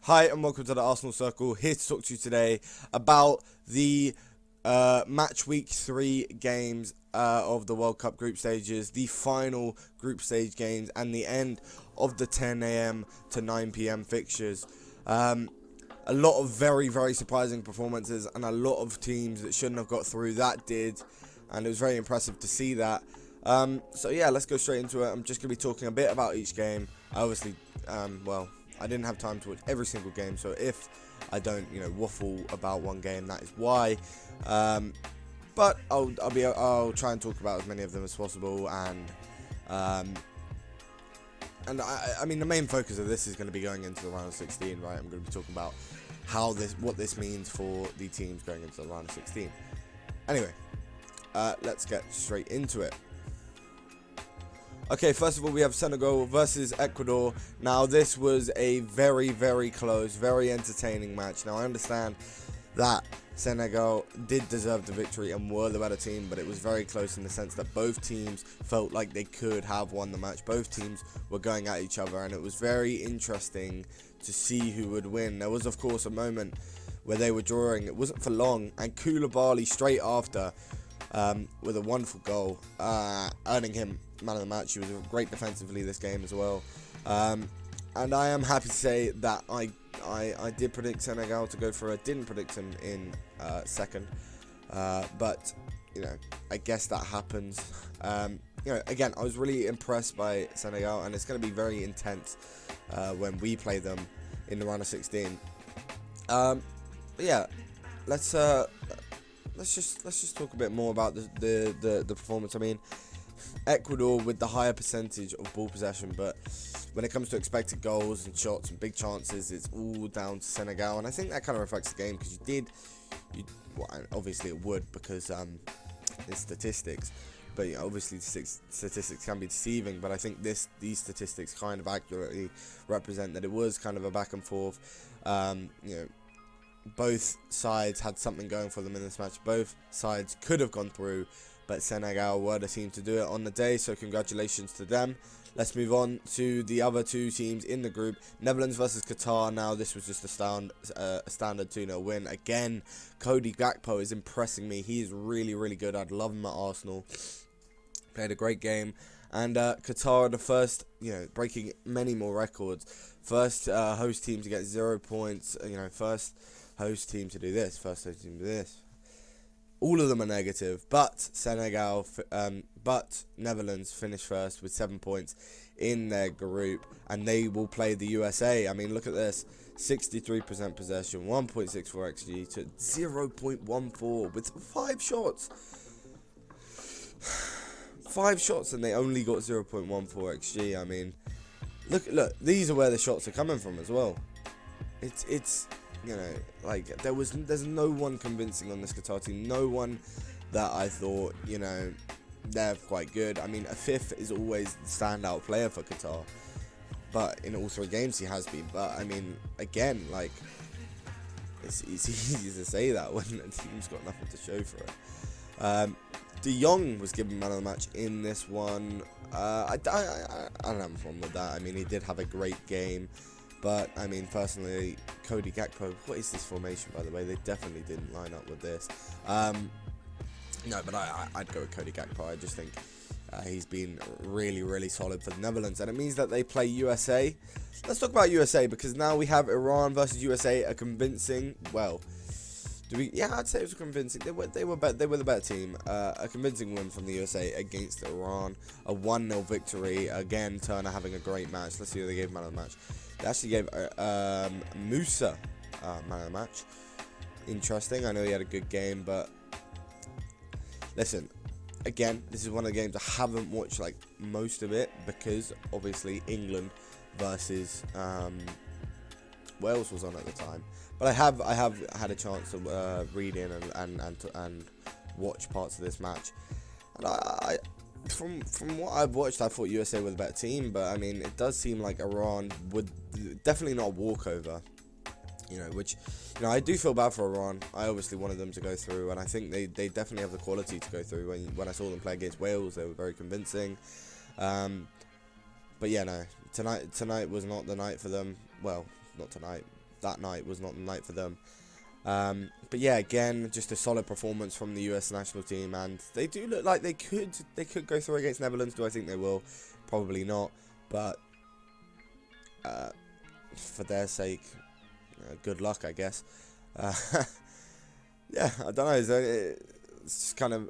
Hi and welcome to the Arsenal Circle. Here to talk to you today about the match week 3 games of the World Cup group stages, the final group stage games, and the end of the 10 a.m. to 9 p.m. fixtures. A lot of very, very surprising performances and a lot of teams that shouldn't have got through that did, and it was very impressive to see that. So yeah, let's go straight into it. I'm just going to be talking a bit about each game. I obviously, I didn't have time to watch every single game, so if I don't, waffle about one game, that is why. But I'll try and talk about as many of them as possible, and I mean the main focus of this is going to be going into the round of 16, right? I'm going to be talking about what this means for the teams going into the round of 16. Anyway, let's get straight into it. Okay, first of all, we have Senegal versus Ecuador. Now, this was a very, very close, very entertaining match. Now, I understand that Senegal did deserve the victory and were the better team, but it was very close in the sense that both teams felt like they could have won the match. Both teams were going at each other, and it was very interesting to see who would win. There was, of course, a moment where they were drawing. It wasn't for long, and Koulibaly straight after with a wonderful goal, earning him man of the match. He was great defensively this game as well, and I am happy to say that I did predict Senegal to go for it. Didn't predict him in second, but I guess that happens. Again, I was really impressed by Senegal, and it's going to be very intense when we play them in the round of 16. But yeah, let's just talk a bit more about the performance. I mean, Ecuador with the higher percentage of ball possession, but when it comes to expected goals and shots and big chances, it's all down to Senegal, and I think that kind of reflects the game because obviously it would because it's statistics, but obviously statistics can be deceiving, but I think these statistics kind of accurately represent that it was kind of a back and forth. Both sides had something going for them in this match. Both sides could have gone through, but Senegal were the team to do it on the day, so congratulations to them. Let's move on to the other two teams in the group. Netherlands versus Qatar. Now, this was just a standard 2-0 win. Again, Cody Gakpo is impressing me. He is really, really good. I'd love him at Arsenal. Played a great game. And Qatar are the first, breaking many more records. First host team to get 0 points. First host team to do this. First host team to do this. All of them are negative, but Netherlands finished first with 7 points in their group, and they will play the USA. I mean, look at this: 63% possession, 1.64 xG to 0.14 with 5 shots. 5 shots, and they only got 0.14 xG. I mean, look, these are where the shots are coming from as well. It's. There's no one convincing on this Qatar team. No one that I thought, they're quite good. I mean, a fifth is always the standout player for Qatar, but in all 3 games he has been. But I mean, again, it's easy to say that when the team's got nothing to show for it. De Jong was given man of the match in this one. I don't have a problem with that. I mean, he did have a great game. But, I mean, personally, Cody Gakpo, what is this formation, by the way? They definitely didn't line up with this. No, but I'd go with Cody Gakpo. I just think he's been really, really solid for the Netherlands. And it means that they play USA. Let's talk about USA, because now we have Iran versus USA, a convincing, I'd say it was convincing. They were the better team. A convincing win from the USA against Iran. A 1-0 victory. Again, Turner having a great match. Let's see who they gave man of the match. They actually gave Musa man of the match. Interesting. I know he had a good game, but listen, again, this is one of the games I haven't watched most of it because obviously England versus Wales was on at the time. But I have had a chance to read in and watch parts of this match, and I from what I've watched, I thought USA were the better team. But I mean, it does seem like Iran would definitely not a walkover, which I do feel bad for Iran. I obviously wanted them to go through, and I think they definitely have the quality to go through. When I saw them play against Wales, they were very convincing. But yeah, no, tonight was not the night for them. Well, not tonight. that night was not the night for them. But yeah, again, just a solid performance from the US national team, and they do look like they could go through against Netherlands. Do I think they will? Probably not, but for their sake, good luck, I guess. Yeah, I don't know. It's just kind of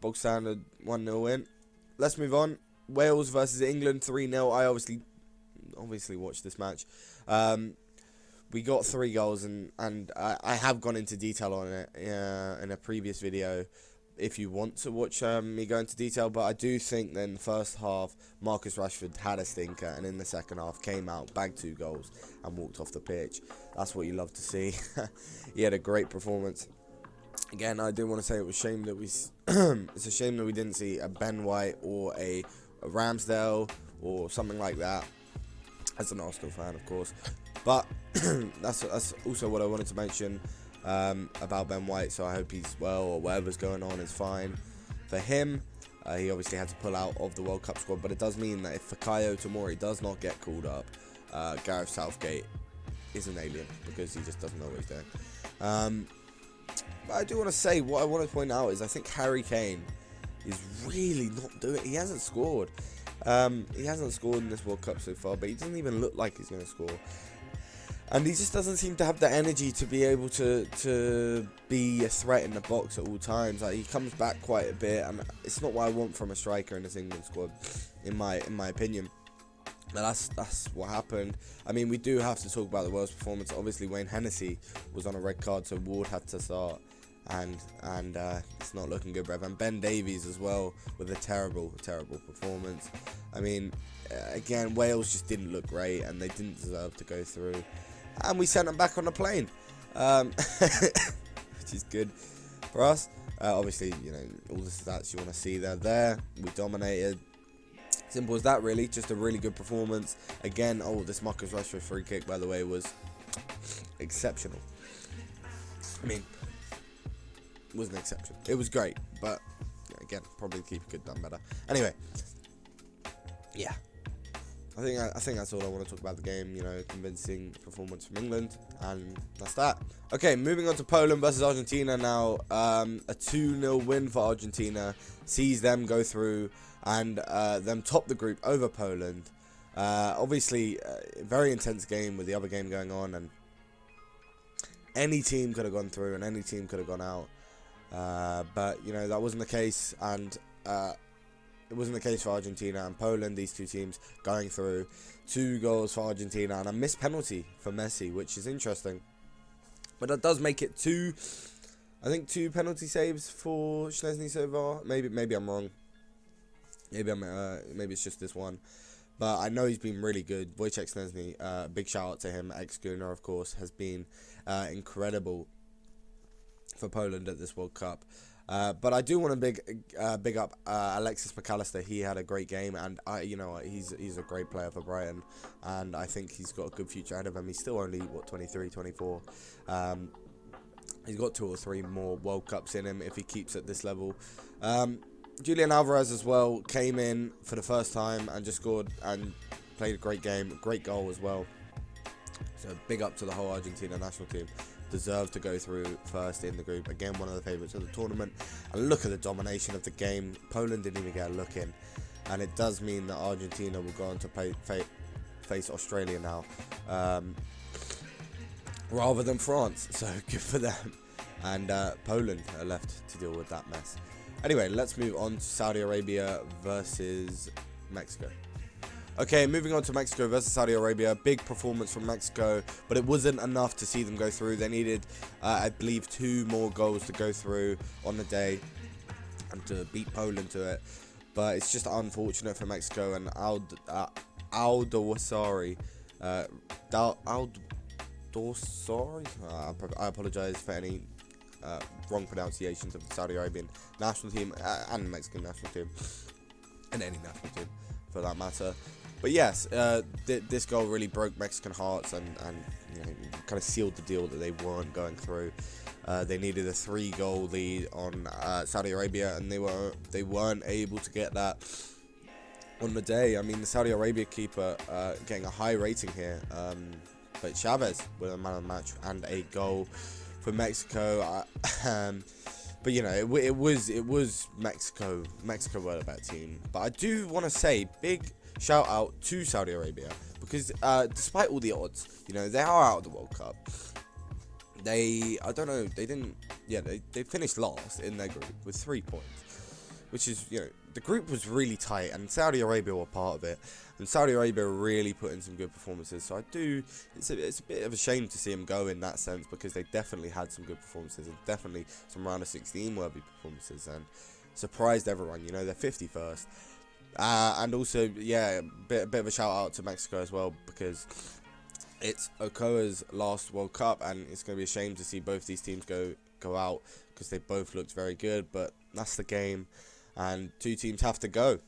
bog standard 1-0 win. Let's move on. Wales versus England 3-0. I obviously watched this match. We got 3 goals, and I have gone into detail on it in a previous video if you want to watch me go into detail. But I do think that in the first half, Marcus Rashford had a stinker, and in the second half came out, bagged 2 goals, and walked off the pitch. That's what you love to see. He had a great performance. Again, I do want to say it was a shame that it's a shame that we didn't see a Ben White or a Ramsdale or something like that. As an Arsenal fan, of course. But that's also what I wanted to mention about Ben White. So I hope he's well, or whatever's going on is fine for him. He obviously had to pull out of the World Cup squad, but it does mean that if Fikayo Tomori does not get called up, Gareth Southgate is an alien, because he just doesn't know what he's doing. But I do want to say, what I want to point out is I think Harry Kane is really not doing it. He hasn't scored. He hasn't scored in this World Cup so far, but he doesn't even look like he's going to score. And he just doesn't seem to have the energy to be able to be a threat in the box at all times. Like, he comes back quite a bit, and it's not what I want from a striker in this England squad, in my opinion. But that's what happened. I mean, we do have to talk about the Wales performance. Obviously, Wayne Hennessy was on a red card, so Ward had to start. And it's not looking good, bruv. And Ben Davies as well, with a terrible performance. I mean, again, Wales just didn't look great, and they didn't deserve to go through. And we sent them back on the plane, which is good for us. Obviously, you know, all the stats you want to see, they're there. We dominated. Simple as that, really. Just a really good performance. Again, this Marcus Rashford free kick, by the way, was exceptional. I mean, it was an exception. It was great, but again, probably the keeper could have done better. Anyway, yeah, I think that's all I want to talk about the game. You know, convincing performance from England, and that's that. Okay, moving on to Poland versus Argentina now. A 2-0 win for Argentina sees them go through and them top the group over Poland. Obviously, very intense game with the other game going on, and any team could have gone through and any team could have gone out. But, you know, that wasn't the case, and it wasn't the case for Argentina and Poland, these two teams going through. 2 goals for Argentina and a missed penalty for Messi, which is interesting. But that does make it 2 penalty saves for Szczęsny so far. Maybe I'm wrong. Maybe it's just this one. But I know he's been really good. Wojciech Szczęsny, big shout out to him. Ex-Gunner, of course, has been incredible for Poland at this World Cup. But I do want to big up Alexis McAllister. He had a great game, and he's a great player for Brighton, and I think he's got a good future ahead of him. He's still only 23, 24. He's got 2 or 3 more World Cups in him if he keeps at this level. Julian Alvarez as well came in for the first time and just scored and played a great game, great goal as well. So big up to the whole Argentina national team. Deserved to go through first in the group. Again, one of the favourites of the tournament. And look at the domination of the game. Poland didn't even get a look in. And it does mean that Argentina will go on to face Australia now, rather than France. So good for them. And Poland are left to deal with that mess. Anyway, let's move on to Saudi Arabia versus Mexico. Okay, moving on to Mexico versus Saudi Arabia. Big performance from Mexico, but it wasn't enough to see them go through. They needed, I believe, 2 more goals to go through on the day and to beat Poland to it. But it's just unfortunate for Mexico, and Aldosari. I apologize for any wrong pronunciations of the Saudi Arabian national team and Mexican national team, and any national team for that matter. But yes, this goal really broke Mexican hearts and kind of sealed the deal that they weren't going through. They needed a 3-goal lead on Saudi Arabia, and they weren't able to get that on the day. I mean, the Saudi Arabia keeper getting a high rating here. but Chavez with a man of the match and a goal for Mexico. But you know, it was Mexico. Mexico were the better team. But I do want to say big shout out to Saudi Arabia, because despite all the odds, you know, they are out of the World Cup. They finished last in their group with 3 points, which is, you know, the group was really tight, and Saudi Arabia were part of it, and Saudi Arabia really put in some good performances. So it's a bit of a shame to see them go in that sense, because they definitely had some good performances, and definitely some round of 16 worthy performances, and surprised everyone. You know, they're 51st, and also, yeah, a bit of a shout out to Mexico as well, because it's Ochoa's last World Cup, and it's going to be a shame to see both these teams go out, because they both looked very good, but that's the game, and 2 teams have to go.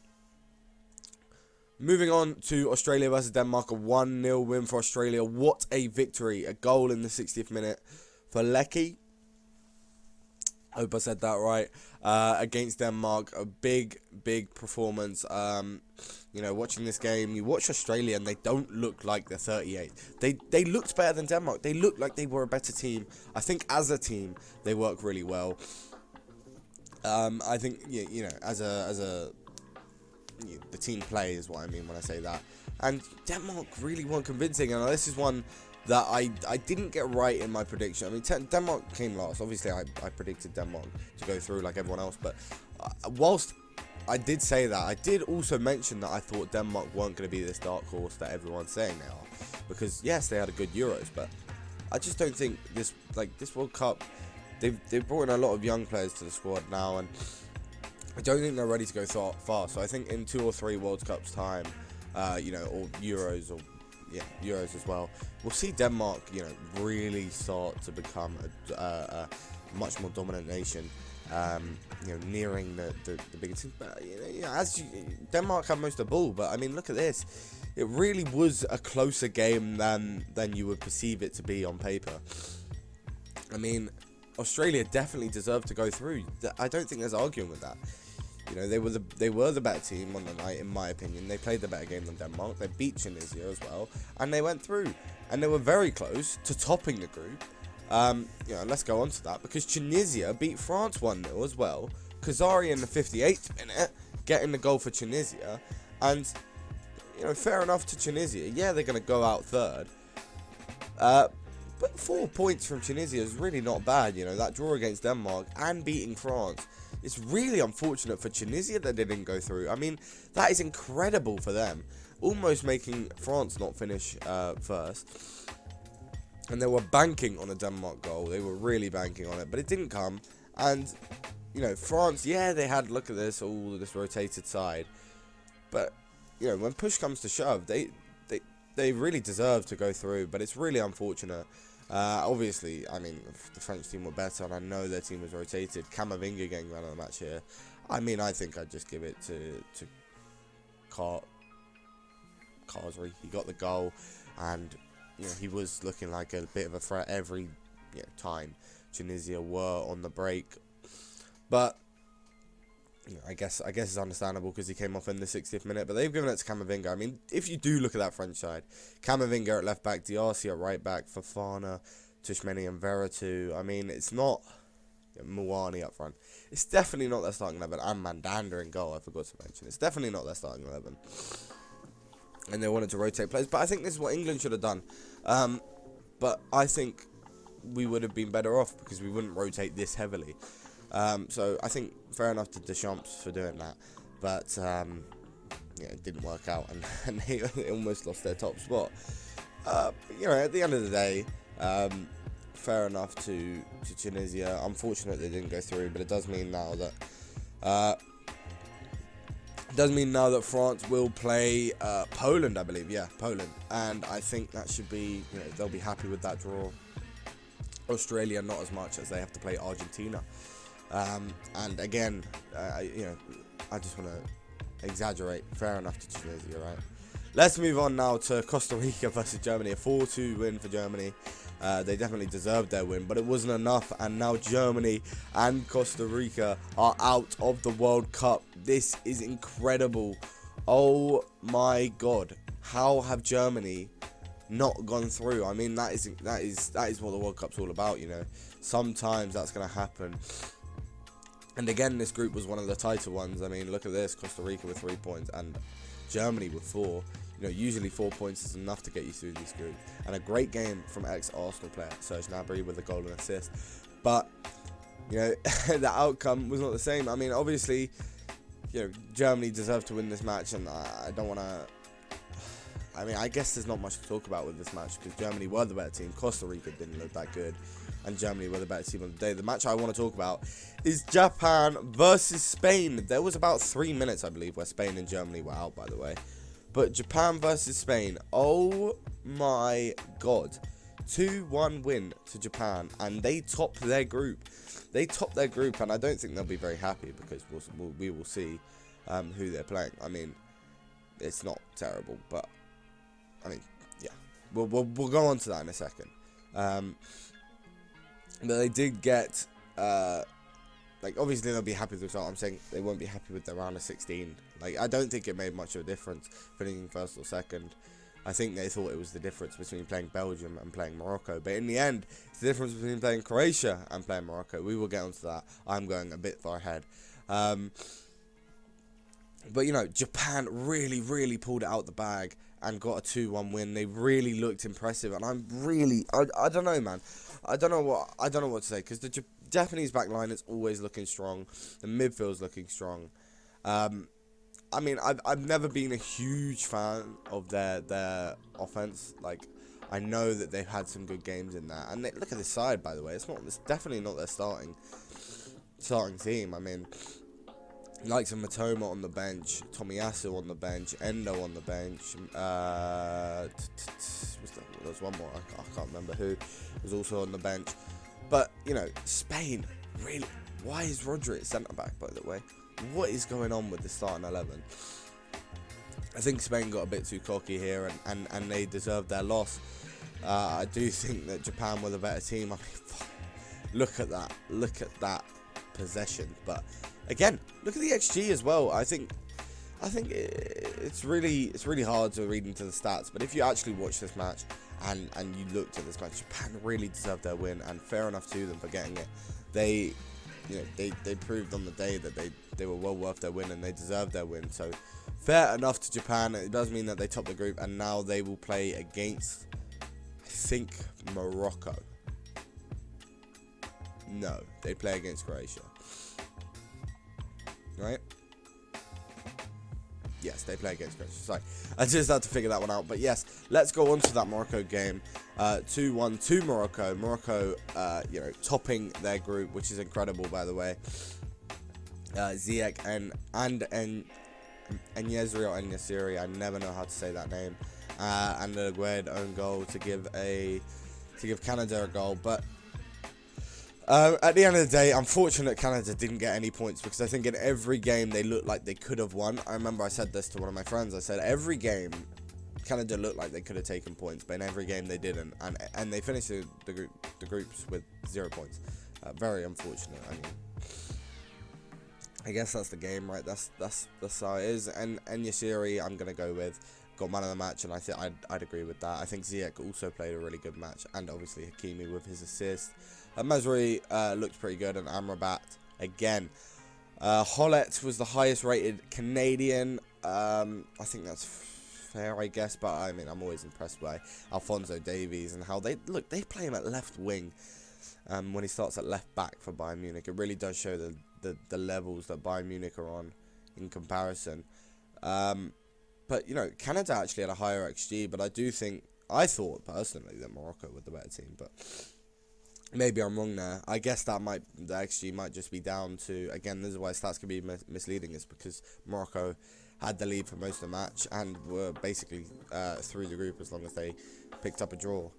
Moving on to Australia versus Denmark, a 1-0 win for Australia. What a victory. A goal in the 60th minute for Lecky. Hope I said that right. Against Denmark, a big performance. You know, watching this game, you watch Australia and they don't look like they're 38. They looked better than Denmark. They looked like they were a better team. I think as a team, they work really well. I think, you know, as a the team play is what I mean when I say that. And Denmark really weren't convincing, and this is one that I didn't get right in my prediction. I mean, Denmark came last. Obviously, I predicted Denmark to go through like everyone else, but whilst I did say that, I did also mention that I thought Denmark weren't going to be this dark horse that everyone's saying they are. Because, yes, they had a good Euros, but I just don't think this World Cup, they've brought in a lot of young players to the squad now, and I don't think they're ready to go far. So I think in 2 or 3 World Cups time, you know, or Euros, or Euros as well, we'll see Denmark, you know, really start to become a much more dominant nation. You know, nearing the biggest team. But you know, Denmark had most of the ball, but I mean, look at this. It really was a closer game than you would perceive it to be on paper. I mean, Australia definitely deserved to go through. I don't think there's arguing with that. You know, they were the better team on the night, in my opinion. They played the better game than Denmark. They beat Tunisia as well, and they went through. And they were very close to topping the group. You know, let's go on to that, because Tunisia beat France 1-0 as well. Kazari in the 58th minute getting the goal for Tunisia, and you know, fair enough to Tunisia. Yeah, they're going to go out third. But 4 points from Tunisia is really not bad. You know, that draw against Denmark and beating France. It's really unfortunate for Tunisia that they didn't go through. I mean, that is incredible for them. Almost making France not finish first. And they were banking on a Denmark goal. They were really banking on it, but it didn't come. And, you know, France, yeah, they had, look at this, all this rotated side. But, you know, when push comes to shove, they really deserve to go through. But it's really unfortunate. Obviously, I mean, the French team were better, and I know their team was rotated. Camavinga getting man of the match here. I mean, I think I'd just give it to Karsri. He got the goal, and you know, he was looking like a bit of a threat every time Tunisia were on the break. But you know, I guess it's understandable because he came off in the 60th minute. But they've given it to Camavinga. I mean, if you do look at that French side, Camavinga at left back, Diarcy at right back, Fofana, Tushmeni and Veretout. I mean, it's not Mouani up front. It's definitely not their starting 11. And Mandanda in goal, I forgot to mention. It's definitely not their starting 11. And they wanted to rotate players. But I think this is what England should have done. But I think we would have been better off because we wouldn't rotate this heavily. So I think fair enough to Deschamps for doing that. But it didn't work out. And they almost lost their top spot. You know, at the end of the day, fair enough to Tunisia. Unfortunate they didn't go through. But it does mean now that... France will play Poland, I believe. Yeah, Poland. And I think that should be, you know, they'll be happy with that draw. Australia, not as much, as they have to play Argentina. And again, you know, I just want to exaggerate. Fair enough to Tunisia, right? Let's move on now to Costa Rica versus Germany. A 4-2 win for Germany. They definitely deserved their win, but it wasn't enough. And now Germany and Costa Rica are out of the World Cup. This is incredible. Oh my God. How have Germany not gone through. I mean, that is what the World Cup's all about, you know. Sometimes that's going to happen. And again, this group was one of the tighter ones. I mean, look at this: Costa Rica with 3 points and Germany with 4. You know, usually 4 points is enough to get you through this group. And a great game from ex-Arsenal player Serge Gnabry with a goal and assist. But you know, the outcome was not the same. I mean, obviously, you know, Germany deserved to win this match, and I don't want to. I mean, I guess there's not much to talk about with this match because Germany were the better team. Costa Rica didn't look that good, and Germany were the better team on the day. The match I want to talk about is Japan versus Spain. There was about 3 minutes, I believe, where Spain and Germany were out, by the way. But Japan versus Spain, oh my god. 2-1 win to Japan, and they top their group. They top their group, and I don't think they'll be very happy because we will see who they're playing. I mean, it's not terrible, but I mean, yeah, we'll go on to that in a second. But they did get like, obviously they'll be happy with the result. I'm saying they won't be happy with the round of 16. Like, I don't think it made much of a difference finishing first or second. I think they thought it was the difference between playing Belgium and playing Morocco. But in the end, it's the difference between playing Croatia and playing Morocco. We will get onto that. I'm going a bit far ahead. But, you know, Japan really, really pulled it out the bag and got a 2-1 win. They really looked impressive. And I'm really, I don't know, man. I don't know what to say. Because the Japanese back line is always looking strong. The midfield's looking strong. I mean, I've never been a huge fan of their offense. Like, I know that they've had some good games in that. And look at this side, by the way. It's definitely not their starting team. I mean, likes of Matoma on the bench, Tomiyasu on the bench, Endo on the bench. There's one more. I can't remember who was also on the bench. But, you know, Spain, really. Why is Rodri at centre back, by the way? What is going on with the starting 11? I think Spain got a bit too cocky here, and they deserved their loss. I do think that Japan were the better team. I mean, look at that possession. But again, look at the XG as well. I think it's really hard to read into the stats. But if you actually watch this match and you looked at this match, Japan really deserved their win, and fair enough to them for getting it. They proved on the day that they were well worth their win and they deserved their win. So fair enough to Japan. It does mean that they top the group, and now they will play against, I think, Morocco. No, they play against Croatia. Right? Yes, they play against Croatia. Sorry, I just had to figure that one out. But yes, let's go on to that Morocco game. 2-1 to Morocco. Morocco, you know, topping their group, which is incredible, by the way. Ziyech and Enyezri or Enyesiri, I never know how to say that name. And the Aguerd own goal to give Canada a goal, but at the end of the day, I'm fortunate Canada didn't get any points, because I think in every game they looked like they could have won. I remember I said this to one of my friends. I said every game Canada looked like they could have taken points, but in every game they didn't, and they finished the groups with 0 points. Very unfortunate. I mean, I guess that's the game, right? That's how it is. And Enyesiri, I'm gonna go with, got man of the match, and I think I'd agree with that. I think Ziyech also played a really good match, and obviously Hakimi with his assist. Mazraoui looked pretty good, and Amrabat again. Hollett was the highest rated Canadian. I think that's fair, I guess, but I mean, I'm always impressed by Alphonso Davies and how they play him at left wing when he starts at left back for Bayern Munich. It really does show the levels that Bayern Munich are on in comparison. But, you know, Canada actually had a higher XG, but I thought personally that Morocco were the better team, but maybe I'm wrong there. I guess the XG might just be down to, again, this is why stats can be misleading, is because Morocco had the lead for most of the match and were basically through the group as long as they picked up a draw.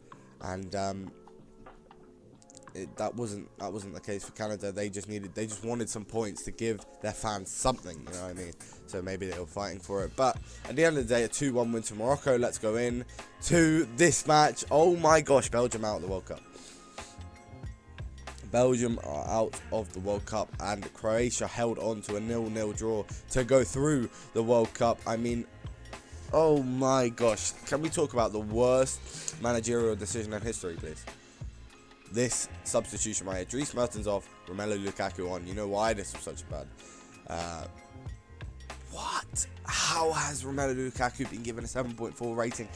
And that wasn't the case for Canada. They just wanted some points to give their fans something, you know what I mean? So maybe they were fighting for it. But at the end of the day, a 2-1 win to Morocco. Let's go in to this match. Oh my gosh, Belgium out of the World Cup. Belgium are out of the World Cup, and Croatia held on to a 0-0 draw to go through the World Cup. I mean, Oh my gosh. Can we talk about the worst managerial decision in history, please? This substitution right here. Dries Mertens off, Romelu Lukaku on. You know why this was such a bad... What? How has Romelu Lukaku been given a 7.4 rating?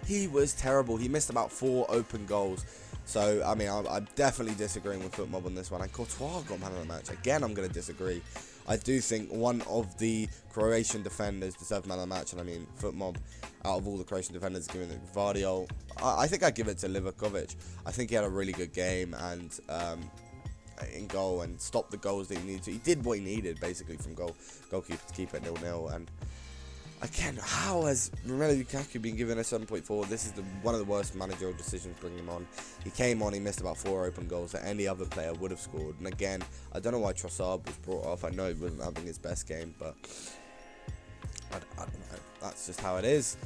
He was terrible. He missed about 4 open goals. So, I mean, I'm definitely disagreeing with FootMob on this one. And Courtois got man of the match. Again, I'm going to disagree. I do think one of the Croatian defenders deserved man of the match. And I mean, FootMob, out of all the Croatian defenders, giving it to Vardiol. I think I'd give it to Livakovic. I think he had a really good game and in goal and stopped the goals that he needed to. He did what he needed, basically, from goalkeeper to keep it 0-0. And again, how has Romelu Lukaku been given a 7.4? This is one of the worst managerial decisions bringing him on. He came on, he missed about 4 open goals that any other player would have scored. And again, I don't know why Trossard was brought off. I know he wasn't having his best game, but I don't know. That's just how it is.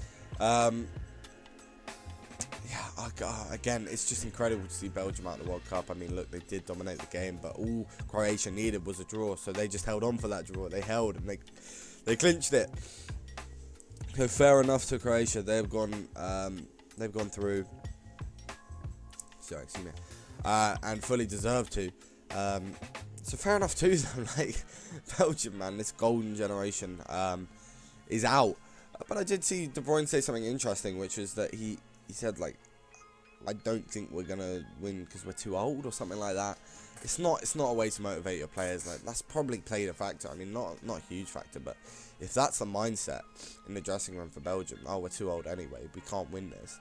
Again, it's just incredible to see Belgium out of the World Cup. I mean, look, they did dominate the game, but all Croatia needed was a draw. So they just held on for that draw. They held and they clinched it. So fair enough to Croatia. They've gone through. Sorry, excuse me. And fully deserved to. So fair enough to them. Like Belgium, man, this golden generation is out. But I did see De Bruyne say something interesting, which is that he said, like, I don't think we're gonna win because we're too old or something like that. It's not a way to motivate your players. Like, that's probably played a factor. I mean, not a huge factor, but if that's the mindset in the dressing room for Belgium, oh, we're too old anyway, we can't win this.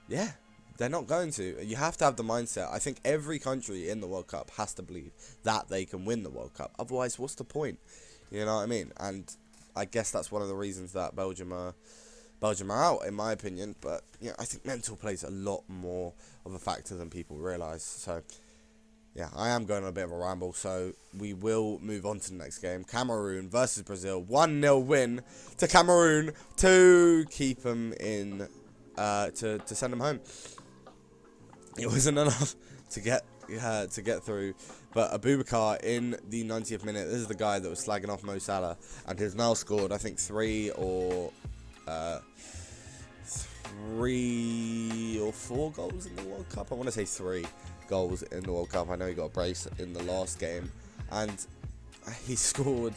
Yeah, they're not going to. You have to have the mindset. I think every country in the World Cup has to believe that they can win the World Cup. Otherwise, what's the point? You know what I mean? And I guess that's one of the reasons that Belgium are out, in my opinion. But yeah, I think mental plays a lot more of a factor than people realise. So yeah, I am going on a bit of a ramble. So we will move on to the next game. Cameroon versus Brazil. 1-0 win to Cameroon to keep them in, to send them home. It wasn't enough to get through. But Abubakar in the 90th minute, this is the guy that was slagging off Mo Salah and has now scored, I think, 3 or 4 goals in the World Cup. I want to say 3 goals in the World Cup. I know he got a brace in the last game, and he scored.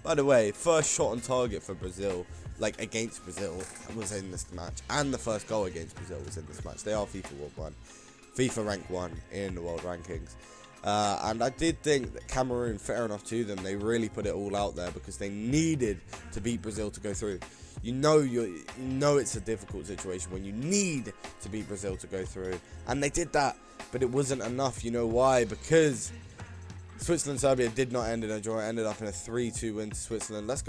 By the way, first shot on target for Brazil, like against Brazil, was in this match, and the first goal against Brazil was in this match. They are FIFA rank 1 in the world rankings. And I did think that Cameroon, fair enough to them, they really put it all out there because they needed to beat Brazil to go through. You know it's a difficult situation when you need to beat Brazil to go through, and they did that, but it wasn't enough. You know why? Because Switzerland-Serbia did not end in a draw. It ended up in a 3-2 win to Switzerland. Let's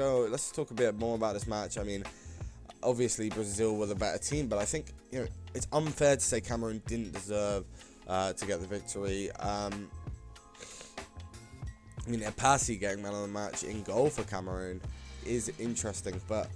talk a bit more about this match. I mean, obviously Brazil were the better team, but I think it's unfair to say Cameroon didn't deserve to get the victory. I mean, Epasi getting man of the match in goal for Cameroon is interesting, but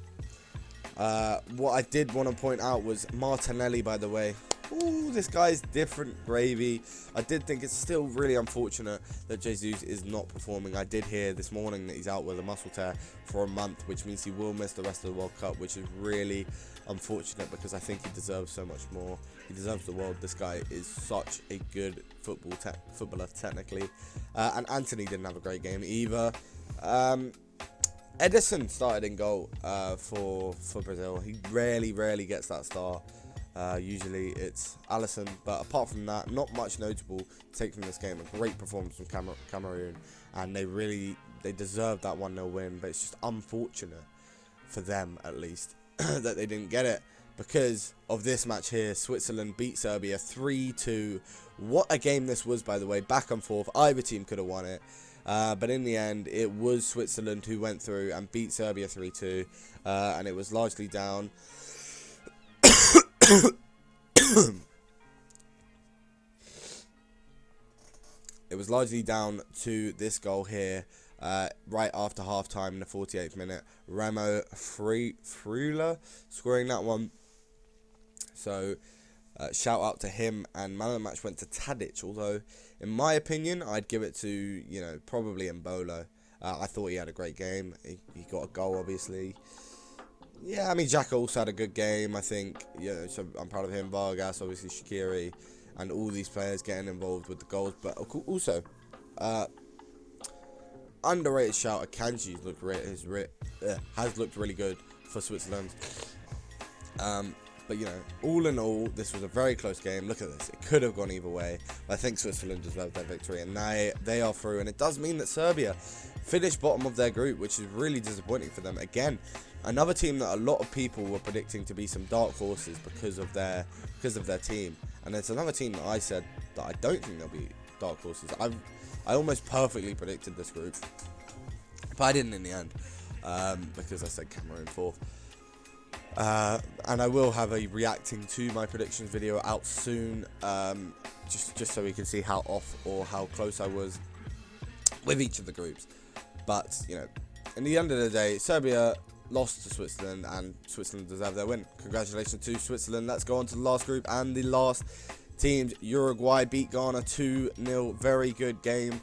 what I did want to point out was Martinelli, by the way. Ooh, this guy's different gravy. I did think it's still really unfortunate that Jesus is not performing. I did hear this morning that he's out with a muscle tear for a month, which means he will miss the rest of the World Cup, which is really unfortunate because I think he deserves so much more. He deserves the world. This guy is such a good footballer technically. And Anthony didn't have a great game either. Edison started in goal for Brazil. He rarely gets that start. Usually it's Alisson, but apart from that, not much notable to take from this game. A great performance from Cameroon, and they deserved that 1-0 win, but it's just unfortunate for them, at least, that they didn't get it. Because of this match here, Switzerland beat Serbia 3-2. What a game this was, by the way, back and forth. Either team could have won it. But in the end, it was Switzerland who went through and beat Serbia 3-2. And it was largely down... It was largely down to this goal here, right after half-time in the 48th minute. Remo Freuler scoring that one. So, shout out to him, and man of the match went to Tadic, although, in my opinion, I'd give it to, probably Mbolo. I thought he had a great game. He got a goal, obviously. Yeah, I mean, Xhaka also had a good game, I think. Yeah, so I'm proud of him. Vargas, obviously, Shaqiri, and all these players getting involved with the goals. But also, underrated shout, Akanji has looked really good for Switzerland. But, you know, all in all, this was a very close game. Look at this. It could have gone either way. But I think Switzerland deserved their victory, and they are through. And it does mean that Serbia finished bottom of their group, which is really disappointing for them. Again, another team that a lot of people were predicting to be some dark horses because of their team. And it's another team that I said that I don't think they'll be dark horses. I almost perfectly predicted this group, but I didn't in the end, because I said Cameroon fourth. And I will have a reacting to my predictions video out soon, just so we can see how off or how close I was with each of the groups. But, you know, in the end of the day, Serbia lost to Switzerland, and Switzerland deserved their win. Congratulations to Switzerland. Let's go on to the last group and the last teams. Uruguay beat Ghana 2-0. Very good game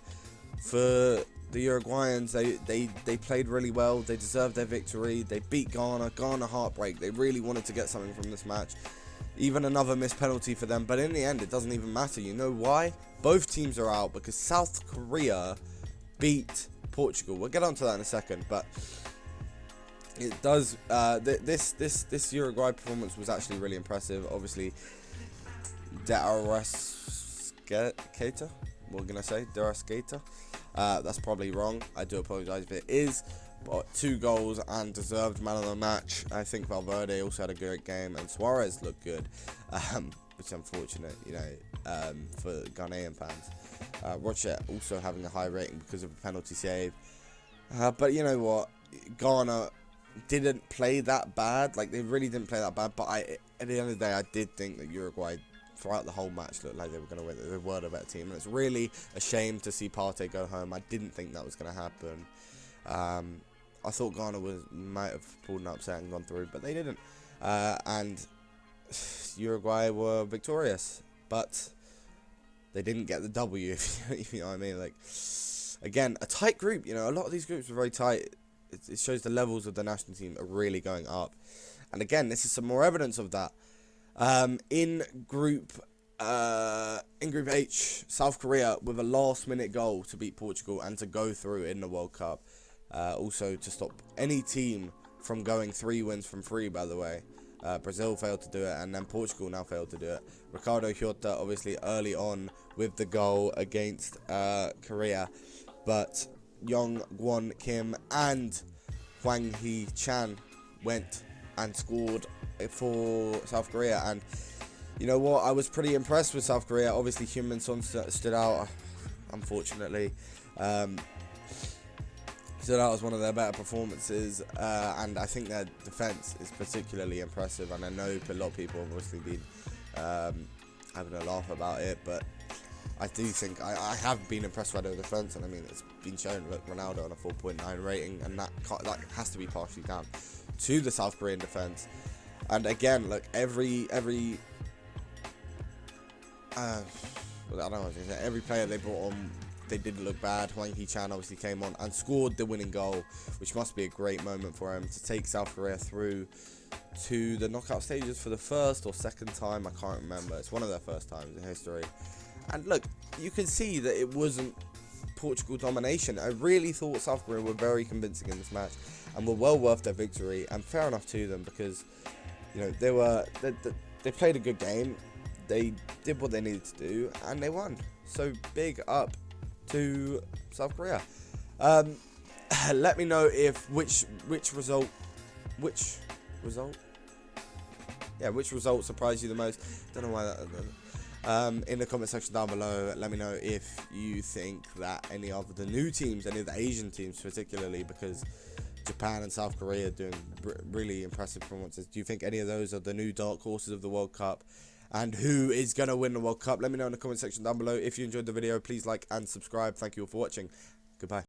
for the Uruguayans. They played really well. They deserved their victory. They beat Ghana. Ghana heartbreak. They really wanted to get something from this match. Even another missed penalty for them. But in the end, it doesn't even matter. You know why? Both teams are out because South Korea beat Portugal. We'll get onto that in a second. But it does. This Uruguay performance was actually really impressive. Obviously, De Arrascaeta. What can I say? De Arrascaeta. That's probably wrong. I do apologise if it is. But 2 goals and deserved man of the match. I think Valverde also had a great game, and Suarez looked good, which is unfortunate, you know, for Ghanaian fans. Roche also having a high rating because of a penalty save. But you know what? Ghana didn't play that bad. Like, they really didn't play that bad. But at the end of the day, I did think that Uruguay, throughout the whole match, looked like they were going to win. They were the better team. And it's really a shame to see Partey go home. I didn't think that was going to happen. I thought Ghana might have pulled an upset and gone through, but they didn't. And Uruguay were victorious. But they didn't get the W, if you know what I mean. Like, again, a tight group. You know, a lot of these groups were very tight. It shows the levels of the national team are really going up. And again, this is some more evidence of that. In Group H, South Korea with a last-minute goal to beat Portugal and to go through in the World Cup. Also to stop any team from going 3 wins from 3, by the way. Brazil failed to do it, and then Portugal now failed to do it. Ricardo Horta obviously early on with the goal against Korea, but Young Gwon Kim and Hwang Hee-chan went and scored for South Korea. And you know what? I was pretty impressed with South Korea. Obviously, Heung-min Son stood out, unfortunately. Stood out as one of their better performances, and I think their defence is particularly impressive. And I know a lot of people have obviously been having a laugh about it, but I do think I have been impressed by their defence, and I mean, it's been shown. Look, Ronaldo on a 4.9 rating, and that has to be partially down to the South Korean defence. And again, look, every I don't know what I was going to say. Every player they brought on, they didn't look bad. Hwang Hee-chan obviously came on and scored the winning goal, which must be a great moment for him to take South Korea through to the knockout stages for the first or second time. I can't remember. It's one of their first times in history. And look, you can see that it wasn't Portugal domination. I really thought South Korea were very convincing in this match and were well worth their victory, and fair enough to them, because you know they played a good game. They did what they needed to do, and they won. So big up to South Korea. Let me know if which result surprised you the most. Don't know why that. In the comment section down below, let me know if you think that any of the new teams, any of the Asian teams particularly, because Japan and South Korea are doing really impressive performances. Do you think any of those are the new dark horses of the World Cup? And who is going to win the World Cup? Let me know in the comment section down below. If you enjoyed the video, please like and subscribe. Thank you all for watching. Goodbye.